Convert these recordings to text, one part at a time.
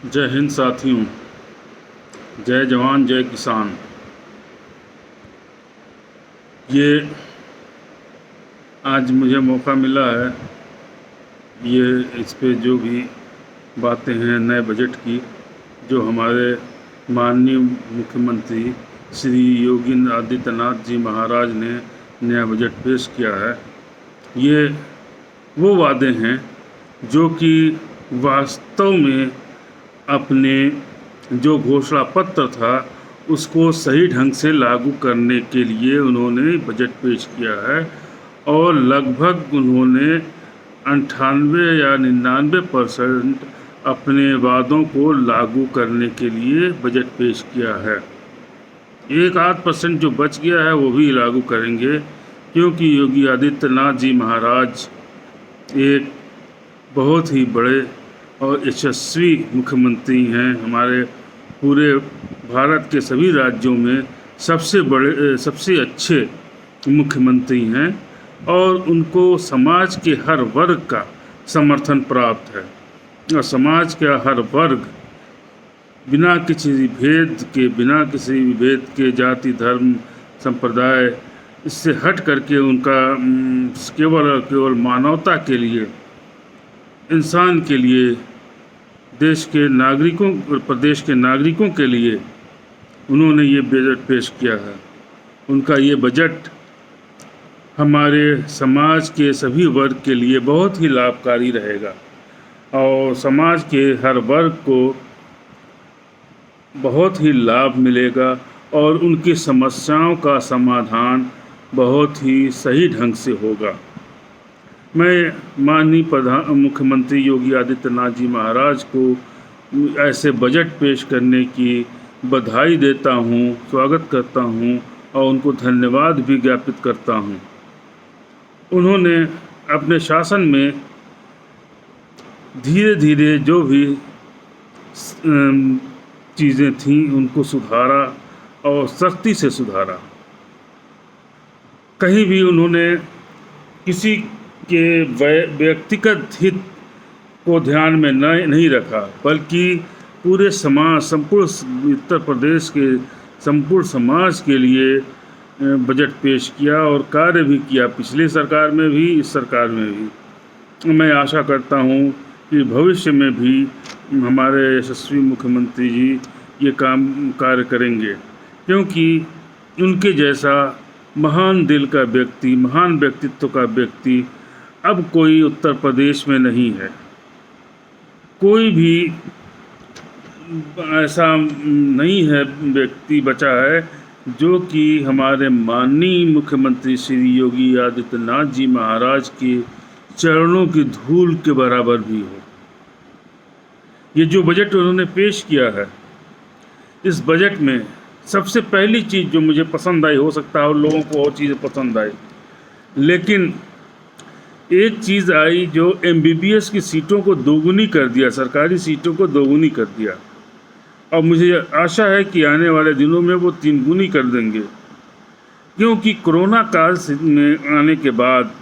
जय हिंद साथियों। जय जवान जय किसान। ये आज मुझे मौका मिला है ये इस पे जो भी बातें हैं नए बजट की, जो हमारे माननीय मुख्यमंत्री श्री योगी आदित्यनाथ जी महाराज ने नया बजट पेश किया है। ये वो वादे हैं जो कि वास्तव में अपने जो घोषणा पत्र था उसको सही ढंग से लागू करने के लिए उन्होंने बजट पेश किया है और लगभग उन्होंने 98 या 99% अपने वादों को लागू करने के लिए बजट पेश किया है। 1-8% जो बच गया है वो भी लागू करेंगे, क्योंकि योगी आदित्यनाथ जी महाराज एक बहुत ही बड़े और यशस्वी मुख्यमंत्री हैं। हमारे पूरे भारत के सभी राज्यों में सबसे अच्छे मुख्यमंत्री हैं और उनको समाज के हर वर्ग का समर्थन प्राप्त है और समाज का हर वर्ग बिना किसी भेद के जाति धर्म संप्रदाय इससे हट करके उनका केवल और केवल मानवता के लिए, इंसान के लिए, देश के नागरिकों और प्रदेश के नागरिकों के लिए उन्होंने ये बजट पेश किया है। उनका ये बजट हमारे समाज के सभी वर्ग के लिए बहुत ही लाभकारी रहेगा और समाज के हर वर्ग को बहुत ही लाभ मिलेगा और उनकी समस्याओं का समाधान बहुत ही सही ढंग से होगा। मैं माननीय मुख्यमंत्री योगी आदित्यनाथ जी महाराज को ऐसे बजट पेश करने की बधाई देता हूँ, स्वागत करता हूँ और उनको धन्यवाद भी ज्ञापित करता हूँ। उन्होंने अपने शासन में धीरे धीरे जो भी चीज़ें थीं उनको सुधारा और सख्ती से सुधारा। कहीं भी उन्होंने किसी के व्यक्तिगत हित को ध्यान में नहीं रखा, बल्कि पूरे समाज, संपूर्ण उत्तर प्रदेश के संपूर्ण समाज के लिए बजट पेश किया और कार्य भी किया, पिछली सरकार में भी, इस सरकार में भी। मैं आशा करता हूँ कि भविष्य में भी हमारे यशस्वी मुख्यमंत्री जी ये कार्य करेंगे, क्योंकि उनके जैसा महान दिल का व्यक्ति, महान व्यक्तित्व का व्यक्ति अब कोई उत्तर प्रदेश में नहीं है। कोई भी ऐसा नहीं है व्यक्ति बचा है जो कि हमारे माननीय मुख्यमंत्री श्री योगी आदित्यनाथ जी महाराज के चरणों की धूल के बराबर भी हो। ये जो बजट उन्होंने पेश किया है, इस बजट में सबसे पहली चीज़ जो मुझे पसंद आई, हो सकता है और लोगों को और चीज़ें पसंद आई, लेकिन एक चीज़ आई जो MBBS की सीटों को दोगुनी कर दिया, सरकारी सीटों को दोगुनी कर दिया और मुझे आशा है कि आने वाले दिनों में वो 3 गुनी कर देंगे, क्योंकि कोरोना काल में आने के बाद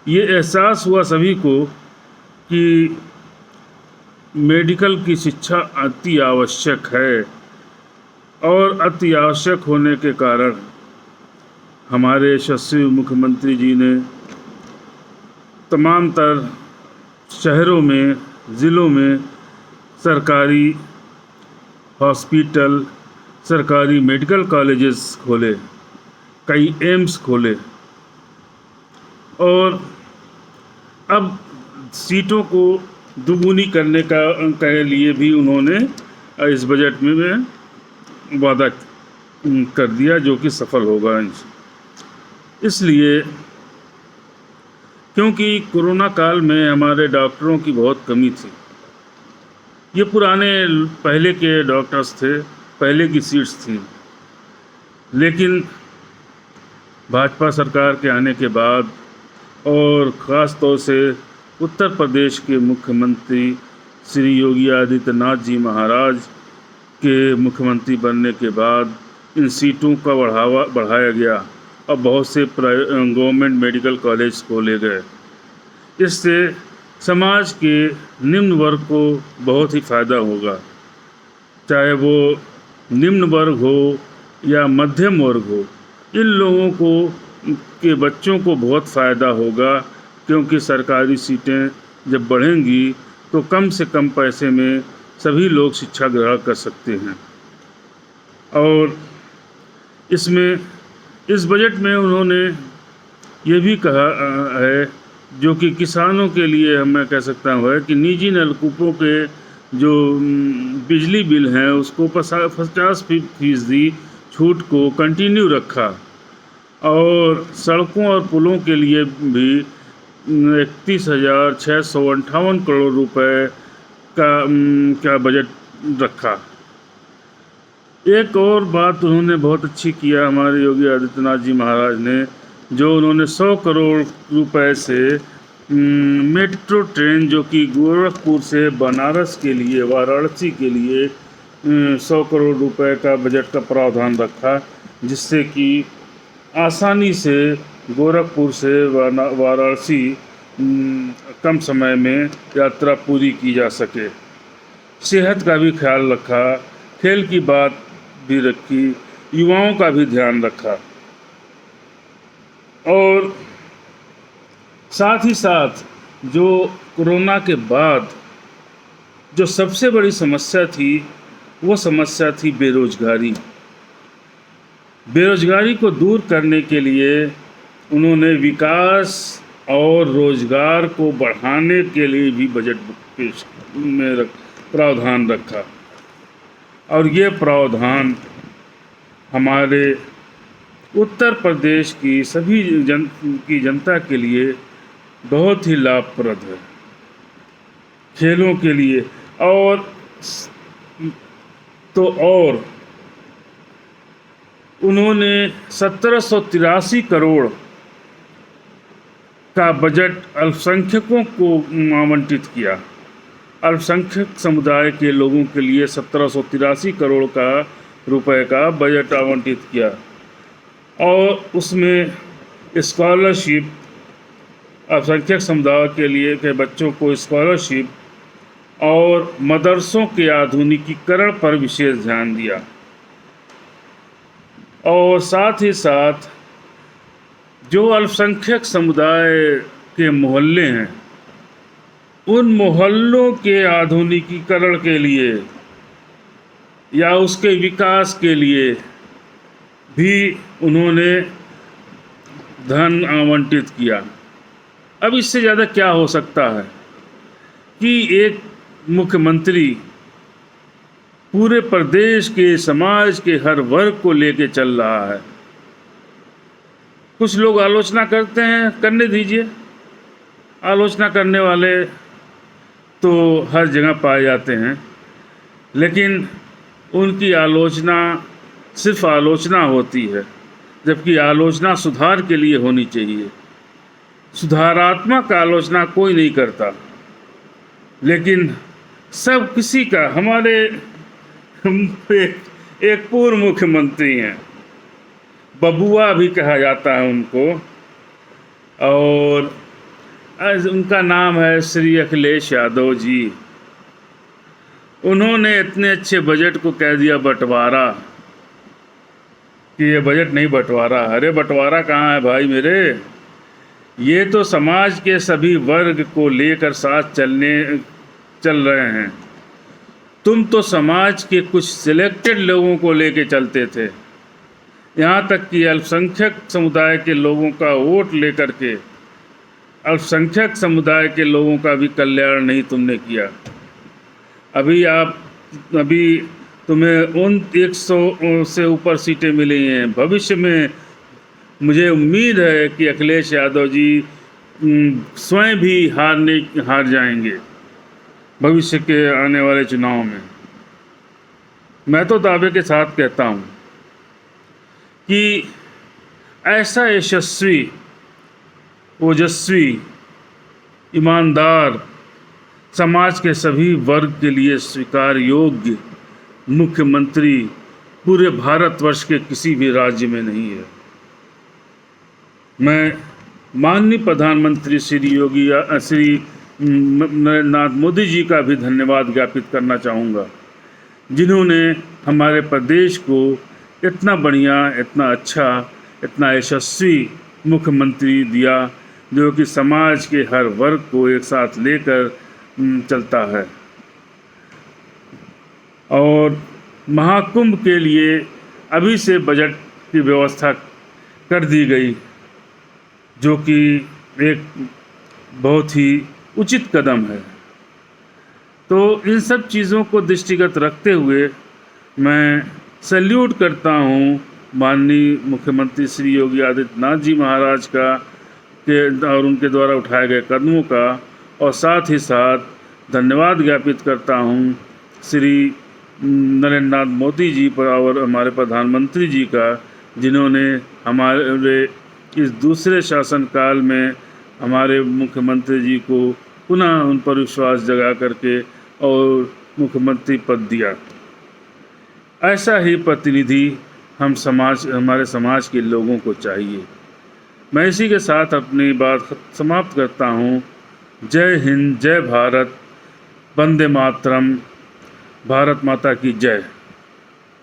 ये एहसास हुआ सभी को कि मेडिकल की शिक्षा अति आवश्यक है और अति आवश्यक होने के कारण हमारे यशस्वी मुख्यमंत्री जी ने तमाम शहरों में, ज़िलों में सरकारी हॉस्पिटल, सरकारी मेडिकल कॉलेजेस खोले, कई एम्स खोले और अब सीटों को दुगुनी करने के लिए भी उन्होंने इस बजट में वादा कर दिया, जो कि सफल होगा। इसलिए क्योंकि कोरोना काल में हमारे डॉक्टरों की बहुत कमी थी। ये पुराने पहले के डॉक्टर्स थे, पहले की सीट्स थी, लेकिन भाजपा सरकार के आने के बाद और ख़ास तौर से उत्तर प्रदेश के मुख्यमंत्री श्री योगी आदित्यनाथ जी महाराज के मुख्यमंत्री बनने के बाद इन सीटों का बढ़ाया गया और बहुत से गवर्नमेंट मेडिकल कॉलेज खोले गए। इससे समाज के निम्न वर्ग को बहुत ही फ़ायदा होगा, चाहे वो निम्न वर्ग हो या मध्यम वर्ग हो। इन लोगों को के बच्चों को बहुत फ़ायदा होगा, क्योंकि सरकारी सीटें जब बढ़ेंगी तो कम से कम पैसे में सभी लोग शिक्षा ग्रहण कर सकते हैं। और इसमें इस बजट में उन्होंने ये भी कहा है, जो कि किसानों के लिए मैं कह सकता हूँ है, कि निजी नलकूपों के जो बिजली बिल हैं उसको 50% छूट को कंटिन्यू रखा, और सड़कों और पुलों के लिए भी 31,658 करोड़ रुपए का बजट रखा। एक और बात उन्होंने बहुत अच्छी किया हमारे योगी आदित्यनाथ जी महाराज ने, जो उन्होंने 100 करोड़ रुपए से मेट्रो ट्रेन जो कि गोरखपुर से बनारस के लिए, वाराणसी के लिए 100 करोड़ रुपए का बजट का प्रावधान रखा, जिससे कि आसानी से गोरखपुर से वाराणसी कम समय में यात्रा पूरी की जा सके। सेहत का भी ख्याल रखा, खेल की बात भी रखी, युवाओं का भी ध्यान रखा, और साथ ही साथ जो कोरोना के बाद जो सबसे बड़ी समस्या थी, वो समस्या थी बेरोजगारी। बेरोजगारी को दूर करने के लिए उन्होंने विकास और रोजगार को बढ़ाने के लिए भी बजट में प्रावधान रखा, और ये प्रावधान हमारे उत्तर प्रदेश की सभी जनता के लिए बहुत ही लाभप्रद है। खेलों के लिए और उन्होंने 1783 करोड़ का बजट अल्पसंख्यकों को आवंटित किया। अल्पसंख्यक समुदाय के लोगों के लिए 1783 करोड़ का रुपए का बजट आवंटित किया, और उसमें स्कॉलरशिप, अल्पसंख्यक समुदाय के लिए के बच्चों को स्कॉलरशिप और मदरसों के आधुनिकीकरण पर विशेष ध्यान दिया। और साथ ही साथ जो अल्पसंख्यक समुदाय के मोहल्ले हैं, उन मोहल्लों के आधुनिकीकरण के लिए या उसके विकास के लिए भी उन्होंने धन आवंटित किया। अब इससे ज़्यादा क्या हो सकता है कि एक मुख्यमंत्री पूरे प्रदेश के समाज के हर वर्ग को लेके चल रहा है। कुछ लोग आलोचना करते हैं, करने दीजिए, आलोचना करने वाले तो हर जगह पाए जाते हैं, लेकिन उनकी आलोचना सिर्फ आलोचना होती है, जबकि आलोचना सुधार के लिए होनी चाहिए। सुधारात्मक आलोचना कोई नहीं करता, लेकिन सब किसी का, हमारे एक पूर्व मुख्यमंत्री हैं, बबुआ भी कहा जाता है उनको, और उनका नाम है श्री अखिलेश यादव जी। उन्होंने इतने अच्छे बजट को कह दिया बंटवारा, कि ये बजट नहीं बंटवारा। अरे बंटवारा कहाँ है भाई मेरे, ये तो समाज के सभी वर्ग को लेकर साथ चल रहे हैं। तुम तो समाज के कुछ सिलेक्टेड लोगों को लेके चलते थे, यहाँ तक कि अल्पसंख्यक समुदाय के लोगों का वोट लेकर के अल्पसंख्यक समुदाय के लोगों का भी कल्याण नहीं तुमने किया। अभी तुम्हें उन 100 से ऊपर सीटें मिली हैं। भविष्य में मुझे उम्मीद है कि अखिलेश यादव जी स्वयं भी हार जाएंगे भविष्य के आने वाले चुनाव में। मैं तो दावे के साथ कहता हूँ कि ऐसा यशस्वी, ओजस्वी, ईमानदार, समाज के सभी वर्ग के लिए स्वीकार योग्य मुख्यमंत्री पूरे भारतवर्ष के किसी भी राज्य में नहीं है। मैं माननीय प्रधानमंत्री श्री नरेंद्र नाथ मोदी जी का भी धन्यवाद ज्ञापित करना चाहूँगा, जिन्होंने हमारे प्रदेश को इतना बढ़िया, इतना अच्छा, इतना यशस्वी मुख्यमंत्री दिया, जो कि समाज के हर वर्ग को एक साथ लेकर चलता है। और महाकुंभ के लिए अभी से बजट की व्यवस्था कर दी गई, जो कि एक बहुत ही उचित कदम है। तो इन सब चीज़ों को दृष्टिगत रखते हुए मैं सैल्यूट करता हूँ माननीय मुख्यमंत्री श्री योगी आदित्यनाथ जी महाराज का और उनके द्वारा उठाए गए कदमों का, और साथ ही साथ धन्यवाद ज्ञापित करता हूँ श्री नरेंद्र नाथ मोदी जी पर और हमारे प्रधानमंत्री जी का, जिन्होंने हमारे इस दूसरे शासनकाल में हमारे मुख्यमंत्री जी को पुनः उन पर विश्वास जगा करके और मुख्यमंत्री पद दिया। ऐसा ही प्रतिनिधि हमारे समाज के लोगों को चाहिए। मैं इसी के साथ अपनी बात समाप्त करता हूँ। जय हिंद, जय भारत, वंदे मातरम, भारत माता की जय।